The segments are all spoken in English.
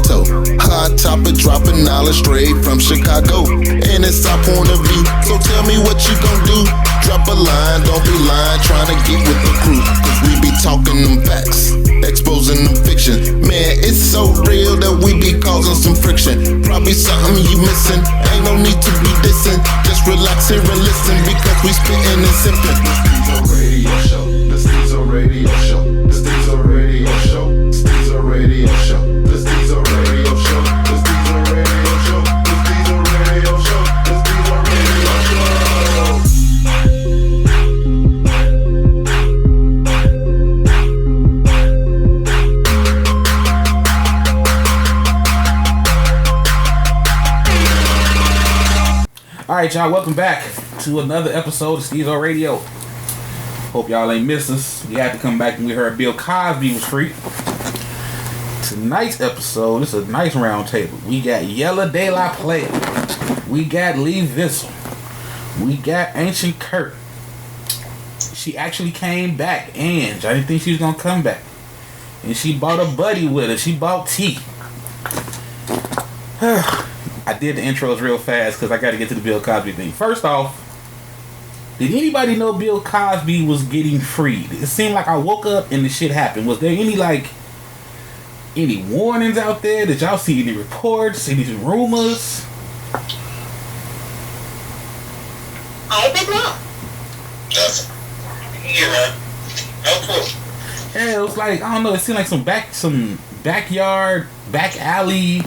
toe. Hot topic dropping knowledge straight from Chicago. And it's our point of view, so tell me what you gon' do. Drop a line, don't be lying, trying to get with the crew. Cause we be talking them facts, exposing them fiction. Man, it's so real that we be causing some friction. Probably something you missing, ain't no need to be dissing. Just relax here and listen, because we spittin' and sippin'. The Stezo Radio Show, the Stezo Radio Show, the Stezo Radio Show, the Stezo Radio Show, the Stezo Radio Show, the Stezo Radio Show, the Stezo Radio Show. All right, y'all, welcome back to another episode of Stezo Radio. Hope y'all ain't missed us. We had to come back and we heard Bill Cosby was free. Tonight's episode, this is a nice round table. We got Yella De La Playa. We got Lee Vissel. We got Ancient Kurt. She actually came back, and I didn't think she was gonna come back. And she bought a buddy with her. She bought tea. I did the intros real fast because I got to get to the Bill Cosby thing. First off, did anybody know Bill Cosby was getting freed? It seemed like I woke up and the shit happened. Was there any warnings out there? Did y'all see any reports, any rumors? I did not. No clue. Yeah, it was like, I don't know, it seemed like some backyard, back alley,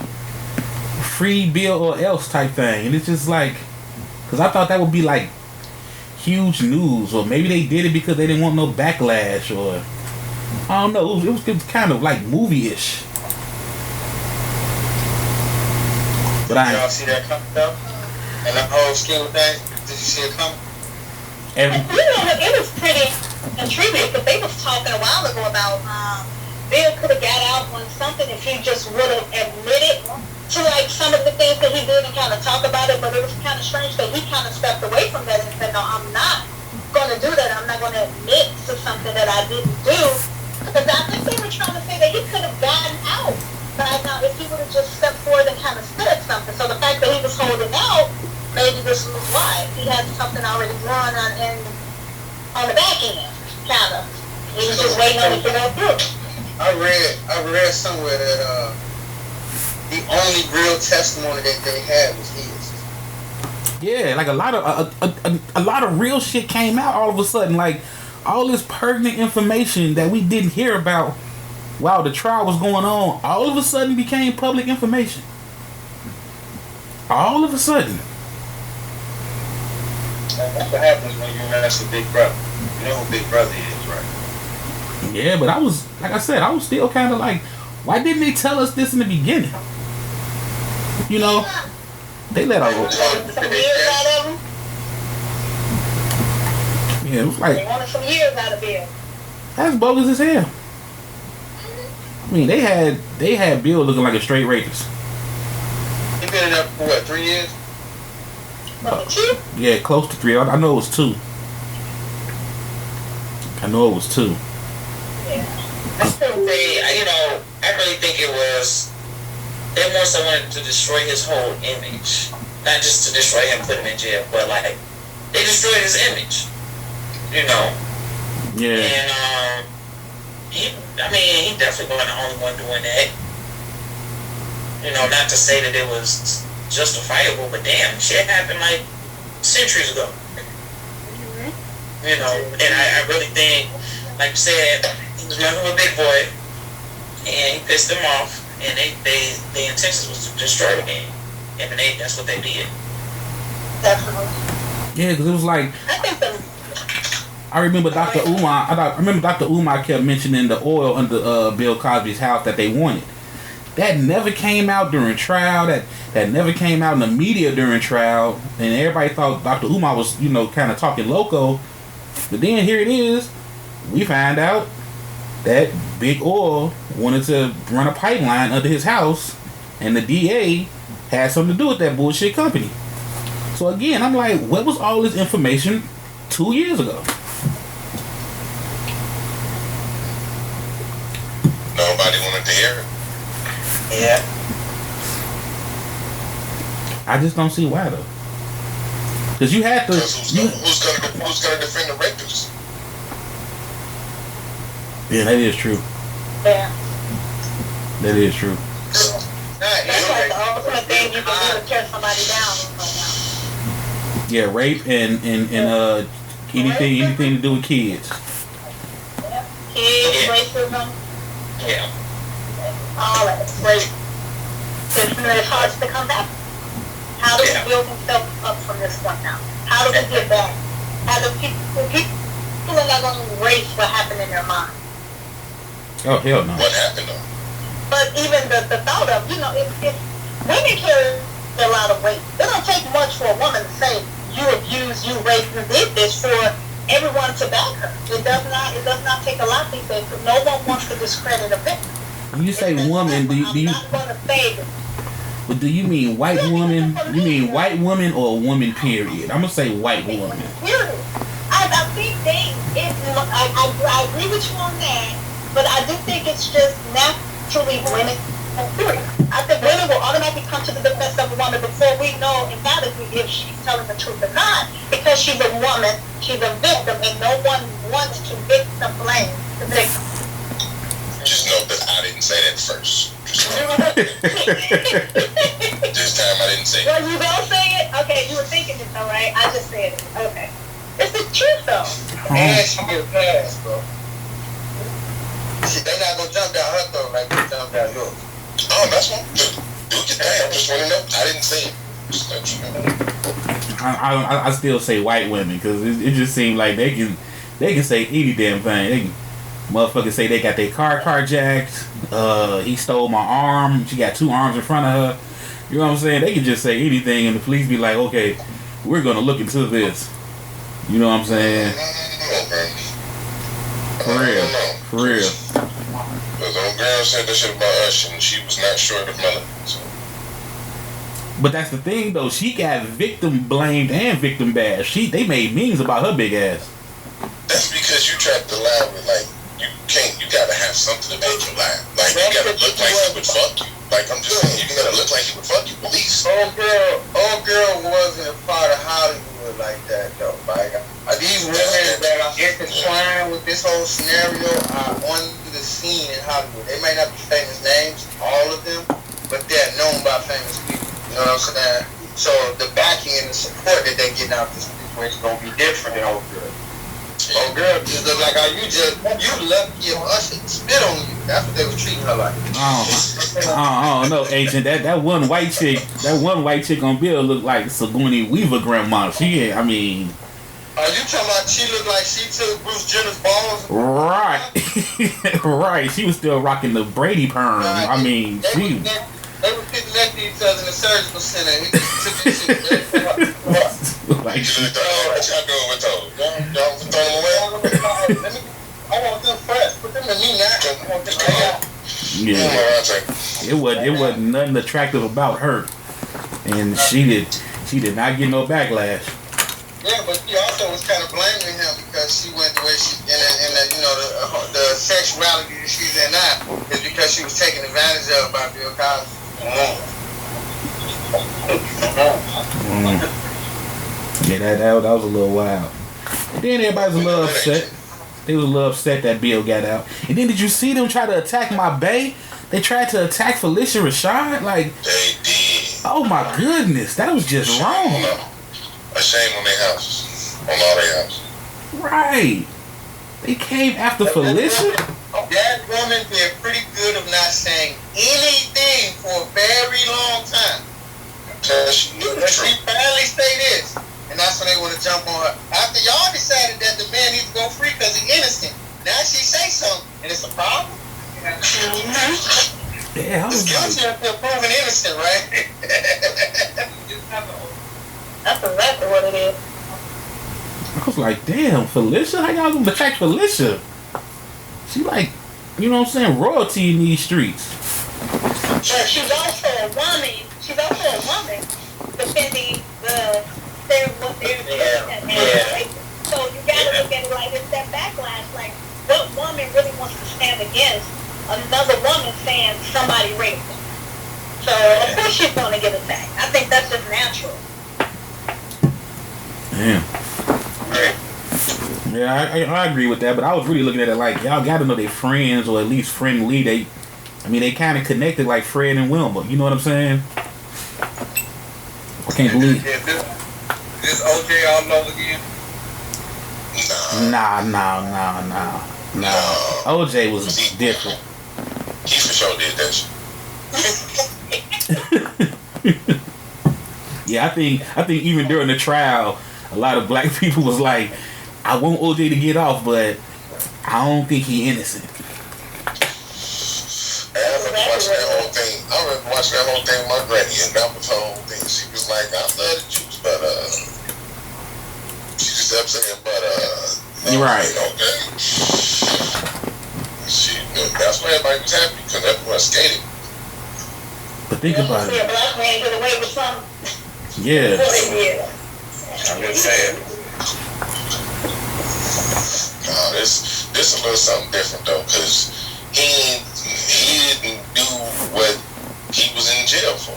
free Bill or else type thing. And it's just like, because I thought that would be like huge news, or maybe they did it because they didn't want no backlash, or I don't know. It was kind of like movie-ish. But y'all see that coming up? And the whole scheme of things? Did you see it coming? It was pretty intriguing because they was talking a while ago about Bill could have got out on something if he just would have admitted to like some of the things that he did and kind of talk about it, but it was kind of strange that he kind of stepped away from that and said, no, I'm not going to do that. I'm not going to admit to something that I didn't do. Because I think they were trying to say that he could have gotten out. But now, if he would have just stepped forward and kind of said something. So the fact that he was holding out, maybe this was why. He had something already drawn on the back end, kind of. He was just waiting on it to go through. I read somewhere that the only real testimony that they had was his. Yeah, like a lot of real shit came out all of a sudden. Like all this pertinent information that we didn't hear about while the trial was going on, all of a sudden became public information. All of a sudden. That's what happens when you mess with Big Brother. You know who Big Brother is, right? Yeah, but I was still kind of like, why didn't they tell us this in the beginning? You know, they let our some years out of him. Yeah, it was like they wanted some years out of Bill. That's bogus as hell. I mean, they had Bill looking like a straight rapist. He been in there for what, 3 years? 2? Yeah, close to 3. I know it was 2. Yeah. I still say, I really think it was. They more so wanted to destroy his whole image. Not just to destroy him, put him in jail, but like, they destroyed his image. You know? Yeah. And, he definitely wasn't the only one doing that. You know, not to say that it was justifiable, but damn, shit happened like centuries ago. Mm-hmm. You know, and I really think, like you said, he was messing with Big Boy, and he pissed them off. And the intention was to destroy the game, and that's what they did. Definitely. Yeah, because it was like, I remember Dr. Umar. I remember Dr. Umar kept mentioning the oil under Bill Cosby's house that they wanted. That never came out during trial. That never came out in the media during trial, and everybody thought Dr. Umar was, kind of talking loco. But then here it is. We find out that Big Oil wanted to run a pipeline under his house, and the DA had something to do with that bullshit company. So again, I'm like, what was all this information 2 years ago? Nobody wanted to hear it. Yeah. I just don't see why though. Cause you had to. Who's gonna defend the rapist? Yeah, that is true. Yeah. That is true. That's like the ultimate thing you can do to tear somebody down right now. Yeah, rape and anything to do with kids. Yeah. Kids, racism. Yeah. All that. Rape. It's hard to come back. How do we build themselves up from this point now? How do we get back? How do people are not going to erase what happened in their mind? Oh, hell no. What happened though? But even the thought of, you know, if women carry a lot of weight, it don't take much for a woman to say, you abused, you raped, you did this, for everyone to back her. It does not take a lot these days. No one wants to discredit a victim. When you say woman, do you not going to save it. But do you mean white woman? You mean white woman or woman period? I'm gonna say white woman. Period. I think I agree with you on that, but I do think it's just naturally women. Period. I think women will automatically come to the defense of a woman before we know emphatically if she's telling the truth or not, because she's a woman, she's a victim, and no one wants to victim blame the victim. Just know that I didn't say that first. This time I didn't say it. Well, you don't say it? Okay, you were thinking it though, right? I just said it. Okay. It's the truth though. And she get passed, bro. They not gonna jump down her throat like they jump down yours. Oh, that's one. Do your thing. I just want to know. I didn't say it. Just let you know. I still say white women because it just seems like they can say any damn thing. They can, motherfuckers say they got their car carjacked. He stole my arm. She got 2 arms in front of her. You know what I'm saying? They can just say anything, and the police be like, "Okay, we're gonna look into this." You know what I'm saying? For real. Because the old girl said that shit about us, and she was not sure of melon. So. But that's the thing, though. She got victim blamed and victim bashed. They made memes about her big ass. That's because you tried to lie with, like, you gotta have something to make you lie. Like, you gotta look like he would fuck you. Like, I'm just saying, you gotta look like he would fuck you, at least. Old girl wasn't a part of Hollywood like that, though. Like, these women that are intertwined with this whole scenario are on the scene in Hollywood. They might not be famous names, all of them, but they're known by famous people. You know what I'm saying? So the backing and the support that they get out this situation is gonna be different than old girl. Old girl just look like how you lucky if Usher spit on you. That's what they was treating her like. I don't know, Agent. That one white chick on Bill looked like Sigourney Weaver grandma. She ain't, I mean. Are you talking about she looked like she took Bruce Jenner's balls? Right. Right. She was still rocking the Brady perm. I mean, she. They were sitting next to each other in the surgical center. And he took this shit. Like, what y'all doing with those? Y'all throw them away? I want them fresh. Put them in me now. I want them out. Yeah. It wasn't nothing attractive about her. And she did not get no backlash. Yeah, but she also was kind of blaming him because she went the way she in the sexuality that she's in now is because she was taken advantage of by Bill Cosby. Yeah, that was a little wild. And then everybody was a little upset. They was a little upset that Bill got out. And then did you see them try to attack my bae? They tried to attack Felicia Rashad? Like, they did. Oh my goodness, that was just wrong. A shame on their houses. On all their houses. Right. They came after Felicia? That woman did pretty good of not saying anything for a very long time. She knew the truth. She finally say this, and that's when they want to jump on her. After y'all decided that the man needs to go free because he's innocent, now she say something, and it's a problem? Yeah, I was guilty until proven innocent, right? That's exactly what it is. I was like, damn, Felicia? How y'all gonna attack Felicia? She like, you know what I'm saying, royalty in these streets. But she's also a woman. She's also a woman defending the stereotypes. So you gotta look at it like it's that backlash. Like, what woman really wants to stand against another woman saying somebody raped her? get attacked. I think that's just natural. Damn. Yeah, I agree with that, but I was really looking at it like y'all got to know they friends or at least friendly. They kind of connected like Fred and Wilma. You know what I'm saying? I can't believe. This OJ all over again? Nah. OJ was different. He for sure did that shit. Yeah, I think even during the trial, a lot of black people was like, I want OJ to get off, but I don't think he innocent. I remember watching that whole thing with my granny, and that was the whole thing. She was like, I love the Jews, but she just kept saying, but You're right. Okay. That's why everybody was happy, because everyone skated. But think about it. A black man get away with something. Yeah. I'm just saying. This is a little something different though, because he didn't do what he was in jail for.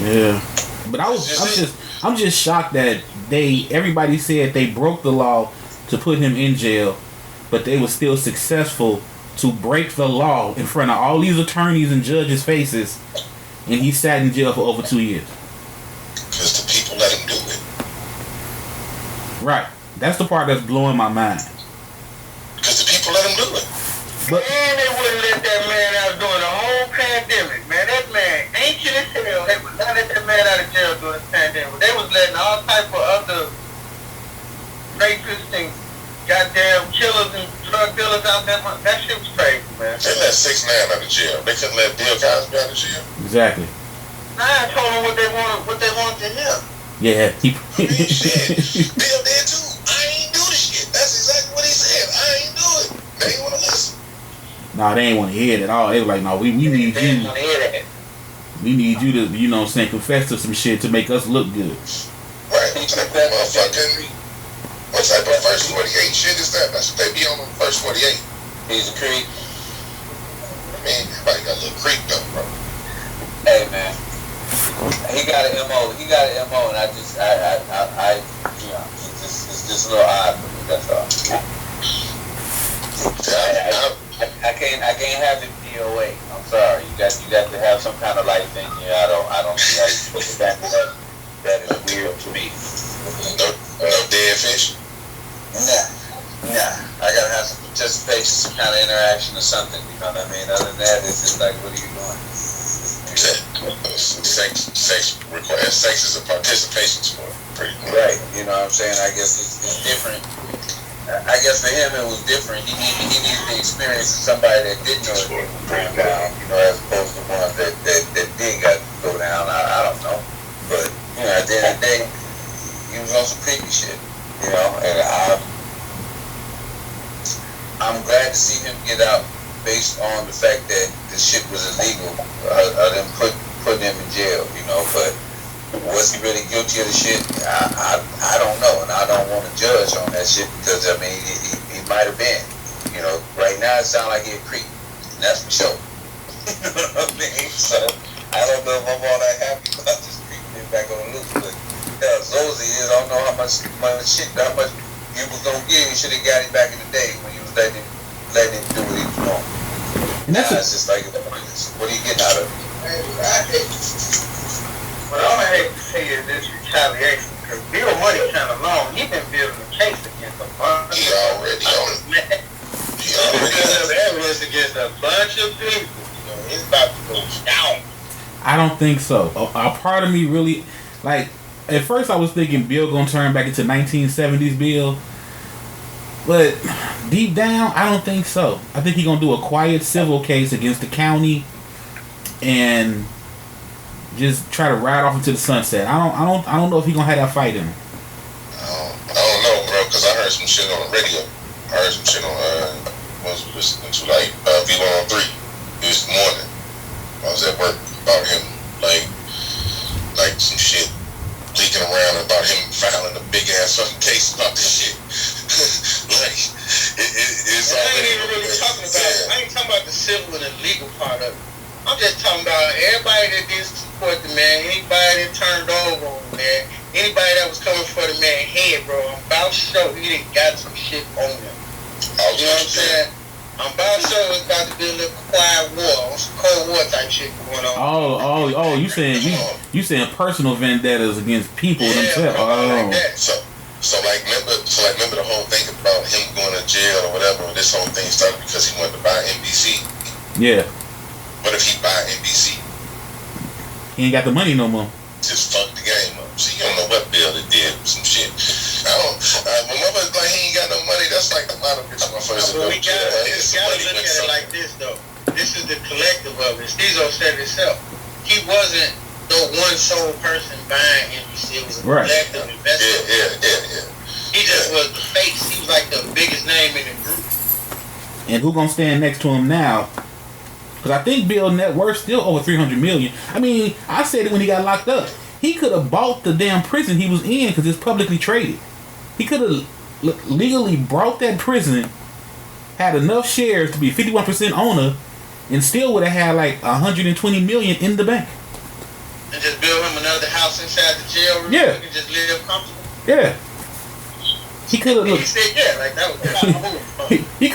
Yeah. But I'm just shocked that everybody said they broke the law to put him in jail, but they were still successful to break the law in front of all these attorneys and judges' faces, and he sat in jail for over 2 years. Because the people let him do it. Right. That's the part that's blowing my mind. Because the people let him do it. But And they wouldn't let that man out during the whole pandemic, man. That man, ancient as hell, they would not let that man out of jail during the pandemic. They was letting all type of other rapists and goddamn killers and drug dealers out there. That shit was crazy, man. They let 6ix9ine out of jail. They couldn't let Bill Cosby out of jail. exactly. I told them what they wanted to hear. Yeah. Shit. Bill did too. I ain't do the shit. That's exactly what he said. I ain't do it. They ain't want to listen. Nah, they ain't want to hear it at all. They was like, no, we need They you. didn't want to hear that. We need you to, you know what I'm saying, confess to some shit to make us look good. Right. What type of motherfucking... What type of first 48 shit is that? That's what they be on the first 48. He's a creep. I mean, everybody got a little creep though, bro. Hey man, he got an MO. And I you know, it's just a little odd for me. That's all. I can't have it DOA. I'm sorry. You got to have some kind of life in you. I don't see how you put it back to that. That is weird to me. No dead fish. Nah. I gotta have some participation, some kind of interaction or something. You know what I mean? Other than that, it's just like, what are you doing? Sex is a participation sport, pretty much. Right. You know what I'm saying? I guess it's different. I guess for him it was different. He needed the experience of somebody that didn't know it would bring him down, you know, as opposed to one that did got to go down. I don't know. But, you know, at the end of the day, he was on some creepy shit, you know, and I'm glad to see him get out based on the fact that the shit was illegal, them putting him in jail, you know, but was he really guilty of the shit? I don't know, and I don't want to judge on that shit because, I mean, he might have been, you know. Right now it sounds like he a creep, and that's for sure. You know what I mean? So, I don't know if I'm all that happy about this creep being back on the loose, but Zozie is, I don't know how much you was going to give. You should have got him back in the day when you was letting him do what he was doing. And that's it's just like, what are you getting out of it? What I'm gonna hate to say is this retaliation, because Bill Money kind of long. He been building a case against a bunch. He already on it. He already on it. Evidence against a bunch of people. So it's about to go down. I don't think so. A part of me really, like, at first I was thinking Bill gonna turn back into 1970s Bill, but deep down I don't think so. I think he gonna do a quiet civil case against the county and just try to ride off into the sunset. I don't know if he gonna have that fight in him. I don't know, bro, because I heard some shit on the radio. I heard some shit on was listening to like V103 this morning. I was at work about him like some shit leaking around about him filing a big ass fucking case about this shit. Like it's I ain't even really talking about. I ain't talking about the civil and the legal part of it. I'm just talking about everybody that did support the man, anybody that turned over on the man, anybody that was coming for the man head, bro. I'm about sure he done got some shit on him. You know what I'm saying? I'm about sure it's about to be a little quiet war, on some Cold War type shit going on. Oh, you saying personal vendettas against people themselves? Like that. So remember the whole thing about him going to jail or whatever. This whole thing started because he wanted to buy NBC. Yeah. What if he buy NBC? He ain't got the money no more. Just fuck the game up. See, you don't know what Bill did some shit. When mother's like he ain't got no money, that's like a lot of bitches my first. But we gotta look at it like this though. This is the collective of it. Stezo said it himself. He wasn't the one sole person buying NBC. It was a collective investment. Yeah. He just was the face. He was like the biggest name in the group. And who gonna stand next to him now? Because I think Bill net worth still over $300 million. I mean, I said it when he got locked up. He could have bought the damn prison he was in because it's publicly traded. He could have legally bought that prison, had enough shares to be 51% owner, and still would have had like $120 million in the bank. And just build him another house inside the jail room. Yeah. He could just live comfortable. Yeah. He could have. He said, yeah, like that was he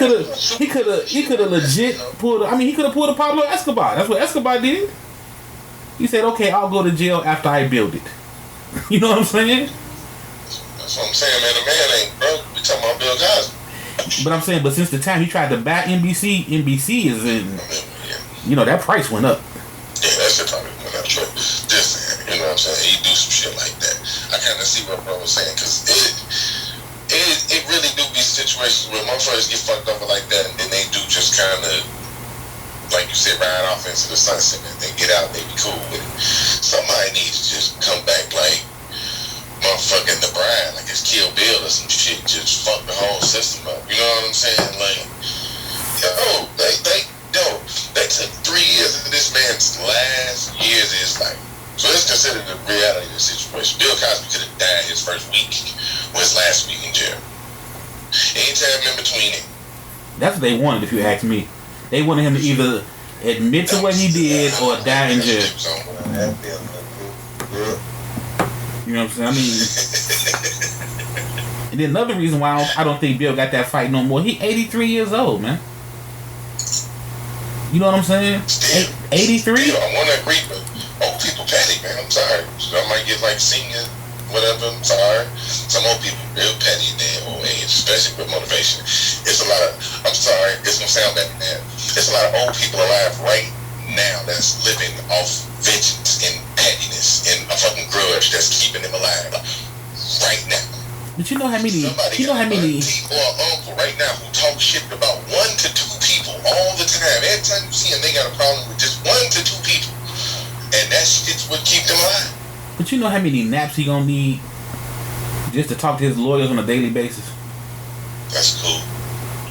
could have legit pulled. I mean, he could have pulled a Pablo Escobar. That's what Escobar did. He said, "Okay, I'll go to jail after I build it." You know what I'm saying? That's what I'm saying, man. The man ain't broke. We talking about Bill Cosby. But I'm saying, but since the time he tried to buy NBC is in. You know that price went up. Yeah, that shit probably went up. Just saying, you know what I'm saying? He do some shit like that. I kind of see what bro was saying because it really do be situations where motherfuckers get fucked over like that, and then they do just kind of, like you said, ride off into the sunset, and they get out, they be cool with it. Somebody needs to just come back like motherfucking The Bride, like it's Kill Bill or some shit, just fuck the whole system up. You know what I'm saying? Like, they took 3 years of this man's last years of his life. So let's consider the reality of the situation. Bill Cosby could have died his first week or his last week in jail. Anytime in between it. That's what they wanted, if you ask me. They wanted him to either admit to what he did or die in jail. You know what I'm saying? I mean, and then another reason why I don't think Bill got that fight no more. He 83 years old, man. You know what I'm saying? 83? I want to agree, but old people petty, man. I'm sorry. I might get like senior, whatever. I'm sorry. Some old people real petty in their old age, especially with motivation. It's a lot of, I'm sorry, it's going to sound bad, man. It's a lot of old people alive right now that's living off vengeance and pettiness and a fucking grudge that's keeping them alive right now. But you know how many? Somebody you know how many? Or an uncle right now who talk shit about 1 to 2 people all the time. Every time you see them, they got a problem with just 1 to 2 people, and that shit's what keep them alive. But you know how many naps he gonna need just to talk to his lawyers on a daily basis? That's cool.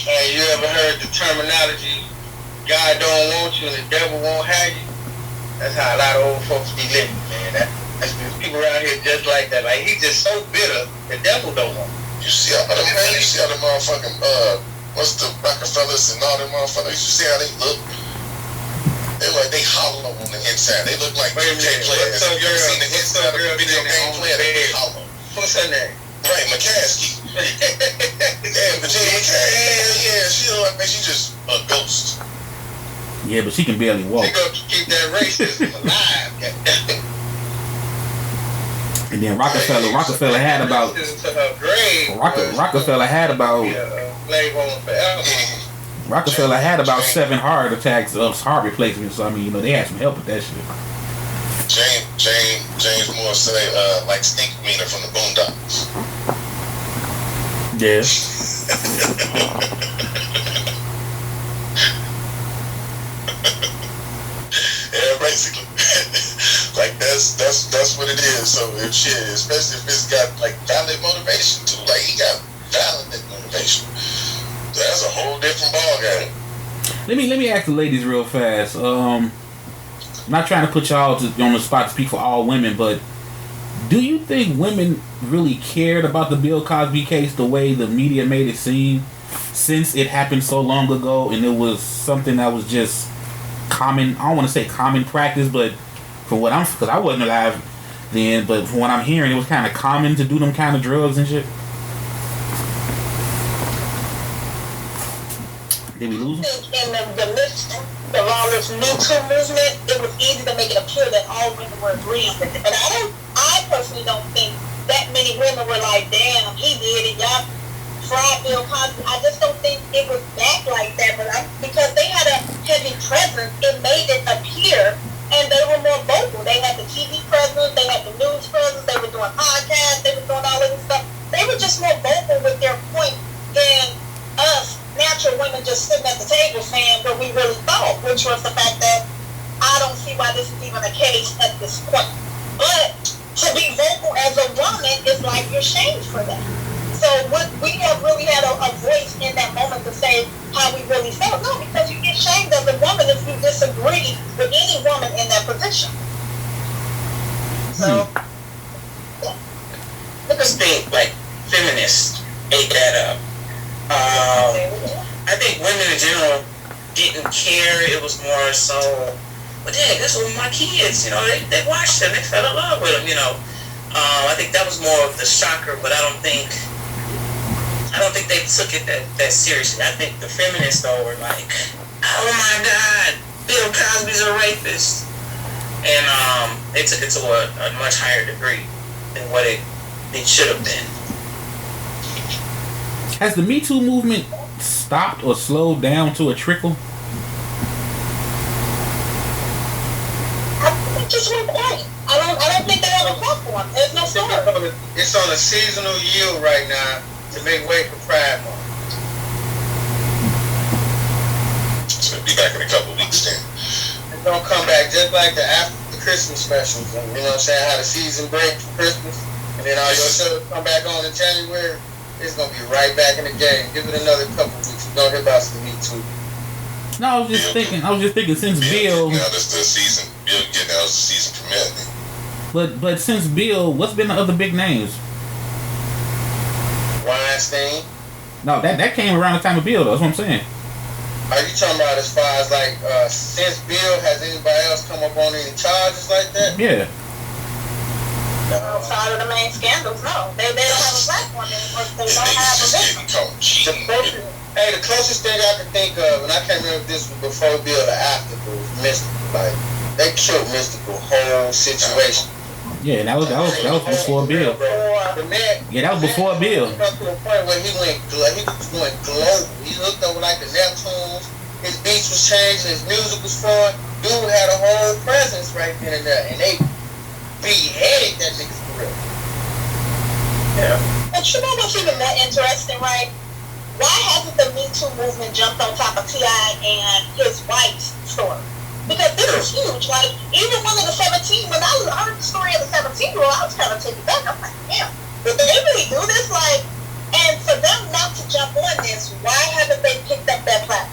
Hey, you ever heard the terminology, God don't want you and the devil won't have you? That's how a lot of old folks be living, man. That's people around here just like that. Like, he's just so bitter, the devil don't want him. You see how the man, you see how the motherfucking, what's the Rockefellers and all them motherfuckers, you see how they look? They like, they hollow on the inside. They look like 2K players. Have you ever seen the inside of a video game player? They be hollow. What's her name? Right, McCaskey. Yeah, Virginia McCaskey. Yeah, she look like she just a ghost. Yeah, but she can barely walk. They gonna keep that racism alive. And then Rockefeller had about Rockefeller had about 7 heart attacks of heart replacements. So I mean, you know, they had some help with that shit. James Moore say like Stink Meaner from the Boondocks. Yeah. Yeah, basically. Like that's what it is. So if shit, especially if it's got like valid motivation too, like he got valid motivation. That's a whole different ballgame. Let me ask the ladies real fast. I'm not trying to put y'all on the spot to speak for all women, but do you think women really cared about the Bill Cosby case the way the media made it seem, since it happened so long ago and it was something that was just common. I don't want to say common practice, but because I wasn't alive then, but from what I'm hearing, it was kind of common to do them kind of drugs and shit. Did we lose them? In the midst of all this Me Too movement, it was easy to make it appear that all women were agreeing with it. But I personally don't think that many women were like, damn, he did it, y'all fried Bill Cosby. I just don't think it was back like that. But because they had a heavy presence, it made it appear, and they were more vocal. They had the TV presence, they had the news presence, they were doing podcasts, they were doing all of this stuff. They were just more vocal with their point than us natural women just sitting at the table saying what we really thought, which was the fact that I don't see why this is even a case at this point. But to be vocal as a woman is like you're shamed for that. So we have really had a voice in that moment to say how we really felt. No, because you get shamed as a woman if you disagree with any woman in that position. So, yeah. I just think, like, feminists ate that up. I think women in general didn't care. It was more so, but dang, this was my kids. You know, they watched them. They fell in love with them. You know, I think that was more of the shocker. But I don't think they took it that seriously. I think the feminists though were like, oh my God, Bill Cosby's a rapist, and they took it to a much higher degree than what it should have been. Has the Me Too movement stopped or slowed down to a trickle? I think it just went quiet. I don't think they have a platform. There's no story. It's on a seasonal yield right now to make way for Pride Month. So it'll be back in a couple of weeks then. It's gonna come back just like the after the Christmas specials. You know what I'm saying? How the season breaks for Christmas, and then all your shows come back on in January. It's gonna be right back in the game. Give it another couple weeks. We're gonna hear about some Me Too. No, I was just thinking since Bill. Yeah, that's the season. Bill getting out of the season premiere. But since Bill, what's been the other big names? Weinstein. No, that came around the time of Bill though. That's what I'm saying. Are you talking about as far as like since Bill, has anybody else come up on any charges like that? Yeah. Outside of the main scandals, no. They don't have a platform anymore. They don't have a victim. The closest thing I can think of, and I can't remember if this was before Bill or after, but was Mystical. Like, they killed Mystical whole situation. Yeah, that was before Bill. Yeah, that was before Bill. He got to the point where he was going global. He looked over like the Neptunes. His beats was changing. His music was flowing. Dude had a whole presence right then and there, and they beheaded that nigga's career. Yeah. But you know what's even that interesting, right? Why hasn't the Me Too movement jumped on top of T.I. and his wife's story? Because this is huge. Like, even one of the 17, when I heard the story of the 17-year-old, I was kind of taken back. I'm like, damn, did they really do this? Like, and for them not to jump on this, why haven't they picked up that platform?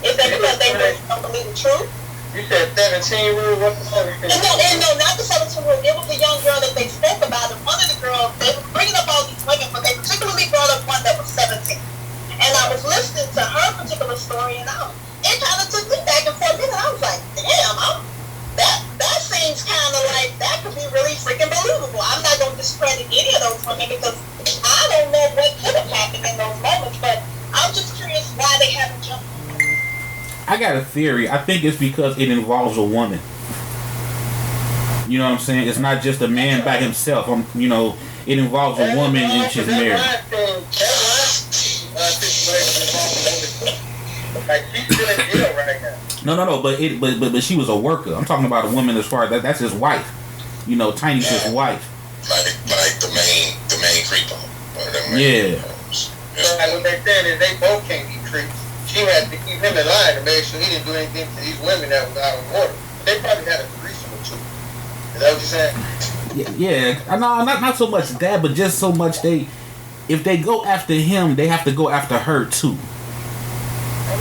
Is that because they really don't believe the truth? You said 17 rule? What's the 17 rule? No, not the 17 rule. It was the young girl that they spoke about. And one of the girls, they were bringing up all these women, but they particularly brought up one that was 17. And I was listening to her particular story, and it kind of took me back and forth. And I was like, damn, that seems kind of like that could be really freaking believable. I'm not going to discredit any of those women because I don't know what could have happened in those moments, but I'm just curious why they haven't jumped. I got a theory. I think it's because it involves a woman. You know what I'm saying? It's not just a man by himself. It involves a woman and she's married. Like, she's still in jail right now. No, but she was a worker. I'm talking about a woman as far as that's his wife. Tiny's his wife. Like the main creeper. Yeah. So like what they're saying is they both can't be creeps. She had to keep him in line to make sure he didn't do anything to these women that was out of order. They probably had a threesome or two. Is that what you're saying? Yeah. No, not so much that, but just so much if they go after him, they have to go after her too. And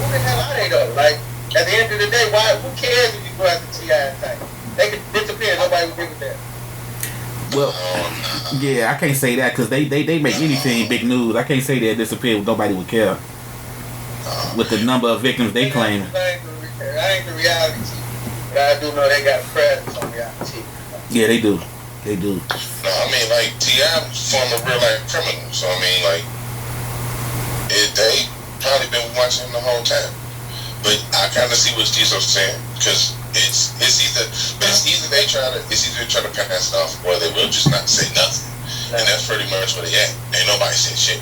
what the hell are they though? Like, at the end of the day, who cares if you go after T.I. and thing? They could disappear, nobody would give a damn. Well, yeah, I can't say that because they make anything big news. I can't say they disappear, nobody would care. With the number of victims they claim. I ain't the reality TV. But I do know they got a presence on reality TV. Yeah, they do. They do. No, I mean, like, T.I. former real life criminal, so I mean, like, they probably been watching him the whole time. But I kind of see what Stezo's saying, because it's either they try to pass it off, or they will just not say nothing, and that's pretty much where they at. Ain't nobody saying shit.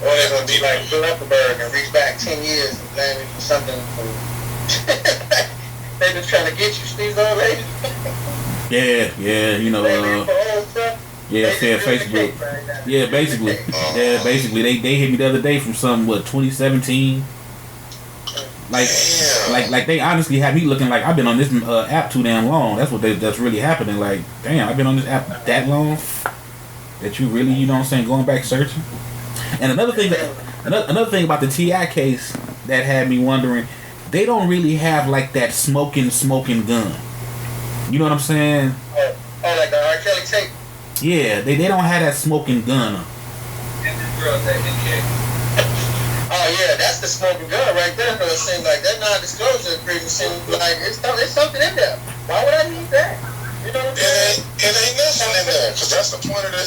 Or they're gonna be like Bill Cosbys and reach back 10 years and blame me for something. They been trying to get you, Stezo, lady. Yeah, you know, yeah, Facebook. Yeah, basically. Yeah, basically. They hit me the other day from some, 2017? Like they honestly have me looking like I've been on this app too damn long. That's really happening. Like, damn, I've been on this app that long that you really, you know what I'm saying, going back searching. And another thing about the T.I. case that had me wondering, they don't really have like that smoking gun. You know what I'm saying? Oh, like the R. Kelly tape? Yeah, they don't have that smoking gun. Oh yeah, that's the smoking gun right there. Though it seems like that non-disclosure agreement seems like it's something in there. Why would I need that? You know what I'm saying? It ain't nothing in there, because that's the point of the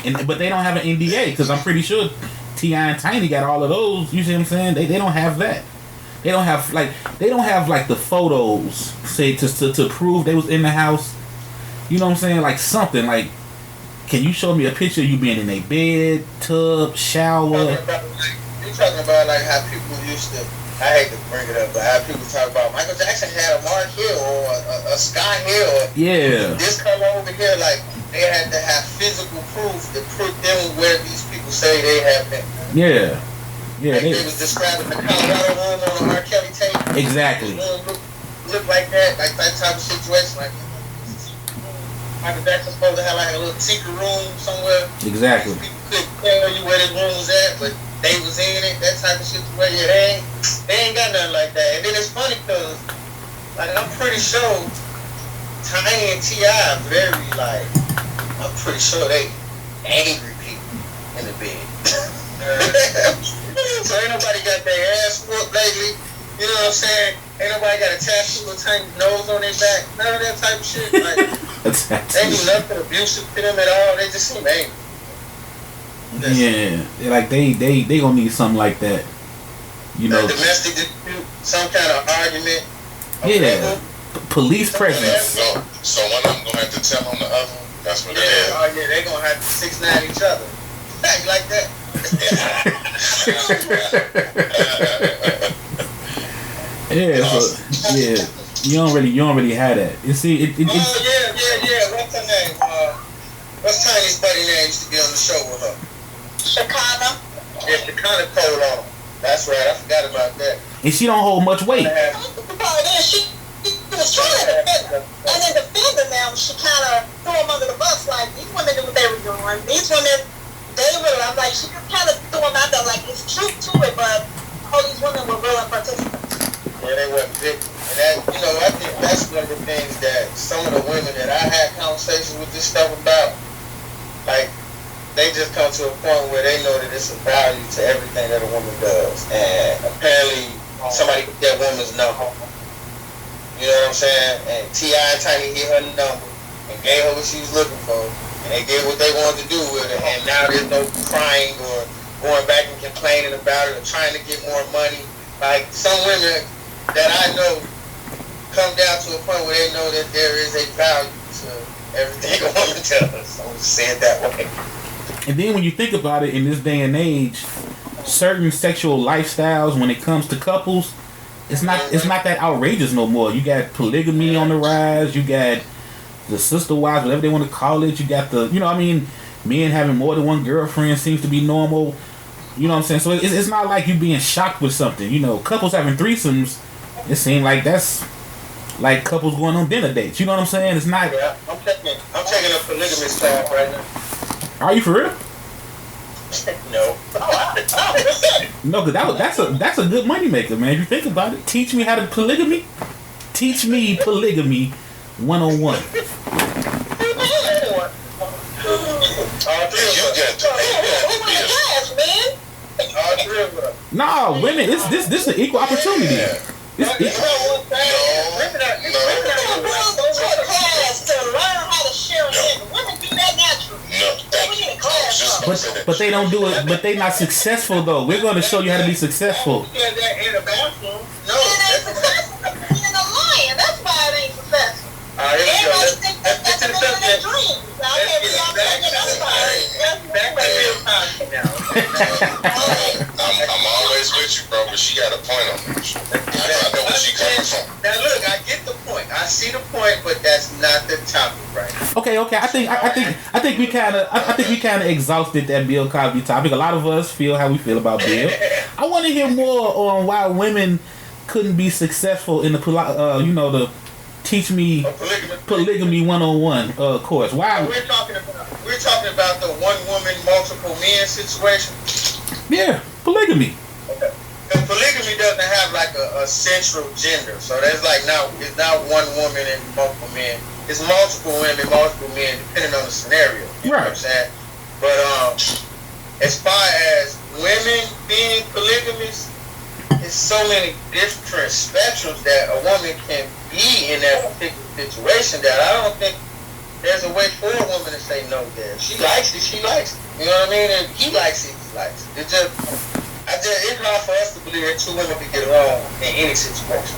NDA. But they don't have an NDA, because I'm pretty sure T.I. and Tiny got all of those. You see what I'm saying? They don't have that. They don't have like the photos say to prove they was in the house. You know what I'm saying? Like something like, can you show me a picture of you being in a bed, tub, shower? You're talking about like how people used to, I hate to bring it up, but how people talk about Michael Jackson had a Mark Hill or a Scott Hill or this color over here. Like they had to have physical proof to put them where these people say they have been. Yeah. Yeah, like they was describing the Colorado room on the R. Kelly tape. Exactly. Look like that type of situation. Like Michael Jackson supposed to have like a little secret room somewhere. Exactly. People couldn't tell you where this room was at, but they was in it. That type of situation. Yeah, they ain't got nothing like that. And then it's funny because like I'm pretty sure Tiny and T.I. very like, I'm pretty sure they angry people in the bed. So ain't nobody got their ass whooped lately. You know what I'm saying? Ain't nobody got a tattoo or Tiny's nose on their back. None of that type of shit. Like, they do nothing abusive to them at all. They just seem angry. Yeah, like they gonna need something like that. You know, domestic dispute, some kind of argument. Yeah, police presence. So one of them gonna have to tell on the other. That's what it is. Oh yeah, they gonna have to 6'9" each other. You like that? Yeah, so you don't really have that. You see, yeah. What's her name? What's Tiny's buddy name? Used to be on the show with her. Shekinah. Yeah, Shekinah told on. That's right. I forgot about that. And she don't hold much weight. She was trying to defend her, and in defending them, she kind of threw them under the bus. Like these women knew what they were doing. These women. I'm like, she just kind of threw them out there like it's truth to it, but all these women were real participants. Yeah, they weren't victims. And that, you know, I think that's one of the things that some of the women that I had conversations with this stuff about, like, they just come to a point where they know that it's a value to everything that a woman does. And apparently, somebody got that woman's number. You know what I'm saying? And T.I. and Tiny hit her number and gave her what she was looking for. And they did what they wanted to do with it, and now there's no crying or going back and complaining about it or trying to get more money. Like, some women that I know come down to a point where they know that there is a value to everything a woman does. I'm just saying it that way. And then when you think about it, in this day and age, certain sexual lifestyles, when it comes to couples, it's not that outrageous no more. You got polygamy on the rise, you got the sister wives, whatever they want to call it. You got the, you know what I mean, men having more than one girlfriend seems to be normal. You know what I'm saying? So it's not like you being shocked with something. You know, couples having threesomes, it seems like that's like couples going on dinner dates. You know what I'm saying? It's not. Yeah, I'm taking a polygamous class right now. Are you for real? No. No, because that's a good money maker, man. If you think about it, teach me how to polygamy. Teach me polygamy 101. No, women. This is an equal opportunity. Women are to learn how to share and women do that naturally. No, thank you. But they don't do it. But they not successful though. We're going to show you how to be successful. In a bathroom. No, it ain't successful. Being a lion. That's why it ain't successful. Everybody thinks that's the living their dreams. I'm always with you, bro, but she got a point on that. I know where she coming from. Now look, I get the point. I see the point, but that's not the topic right now. Okay. I think we kind of exhausted that Bill Cosby topic. A lot of us feel how we feel about Bill. I want to hear more on why women couldn't be successful in the the teach me polygamy 101 course. Why? We're talking about the one woman multiple men situation. Yeah, polygamy. Okay. Because polygamy doesn't have like a central gender, so there's like it's not one woman and multiple men. It's multiple women, multiple men, depending on the scenario. You know what I'm saying? But as far as women being polygamous, there's so many different spectrums that a woman can be in that particular situation that I don't think there's a way for a woman to say no there. If she likes it, she likes it. You know what I mean? If he likes it, he likes it. It's hard for us to believe that two women can get along in any situation.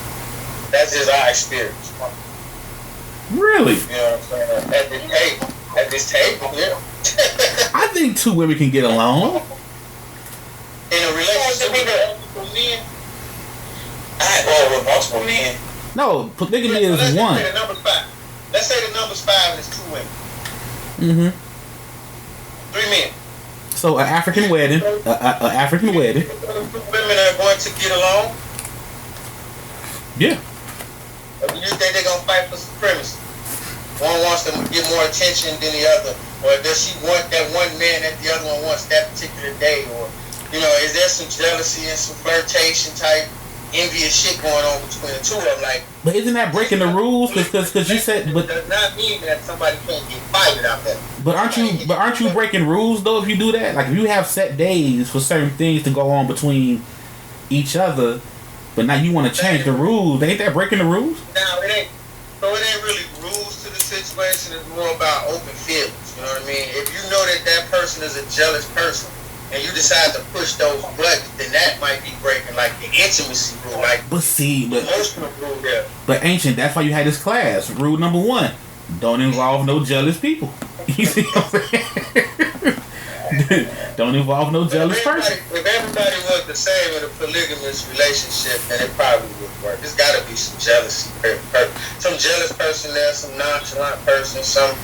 That's just our experience. Really? You know what I'm saying? At this table, yeah. I think two women can get along. In a relationship with multiple men? With multiple men? No, polygamy is one. Let's say the number's 5 and it's 2 women. 3 men. So an African wedding. African wedding. Women are going to get along? Yeah. Or do you think they're going to fight for supremacy? One wants to get more attention than the other. Or does she want that one man that the other one wants that particular day? Or, is there some jealousy and some flirtation type envious shit going on between the two of them? Like, but isn't that breaking the rules? Because you said, but does not mean that somebody can't get fired out there. But aren't you breaking rules though if you do that? Like if you have set days for certain things to go on between each other, but now you want to change the rules, ain't that breaking the rules? No, it ain't. So it ain't really rules to the situation. It's more about open feelings. You know what I mean? If you know that person is a jealous person, and you decide to push those buttons, then that might be breaking like the intimacy rule, like emotional rule there. But Ancient, that's why you had this class. Rule number 1: don't involve no jealous people. You see what I'm saying? Don't involve no jealous person. If everybody was the same in a polygamous relationship, then it probably would work. There's got to be some jealousy, some jealous person there, some nonchalant person, some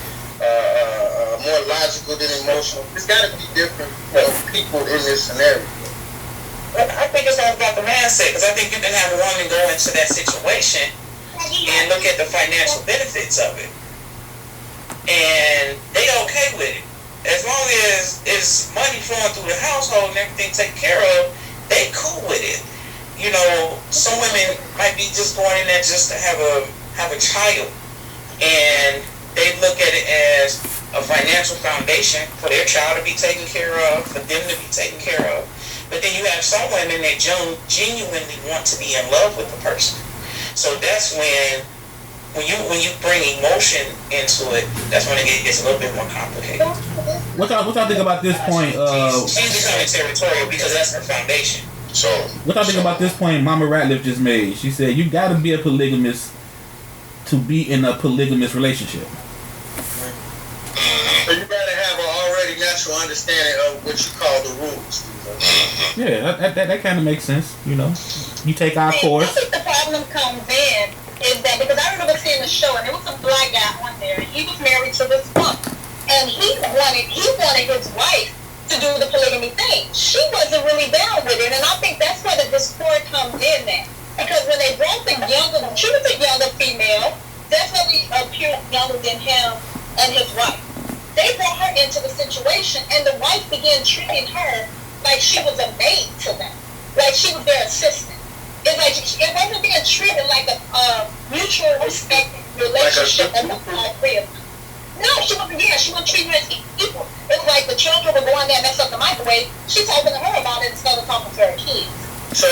more logical than emotional. There's got to be different people in this scenario. I think it's all about the mindset, because I think you can have a woman go into that situation and look at the financial benefits of it, and they okay with it. As long as it's money flowing through the household and everything taken care of, they cool with it. Some women might be just going in there just to have a child, and they look at it as a financial foundation for their child to be taken care of, for them to be taken care of. But then you have some women that genuinely want to be in love with the person. So that's when you bring emotion into it, that's when it gets a little bit more complicated. What y'all think about this point? She's becoming territorial because that's her foundation. So what y'all think about this point Mama Ratliff just made? She said you gotta be a polygamist to be in a polygamous relationship. So you gotta have an already natural understanding of what you call the rules. Yeah, that kind of makes sense. You take our course. I think the problem comes in is that because I remember seeing the show and there was a black guy on there and he was married to this woman and he wanted his wife to do the polygamy thing. She wasn't really down with it, and I think that's where the discord comes in there. Because when they brought she was a younger female, definitely appeared younger than him and his wife. They brought her into the situation, and the wife began treating her like she was a maid to them, like she was their assistant. It's like it wasn't being treated like a mutual respect relationship among all three of them. No, she wasn't. Yeah, she wasn't treating her as equal. It was like the children were going there and mess up the microwave. She talking to her about it instead of talking to her kids. So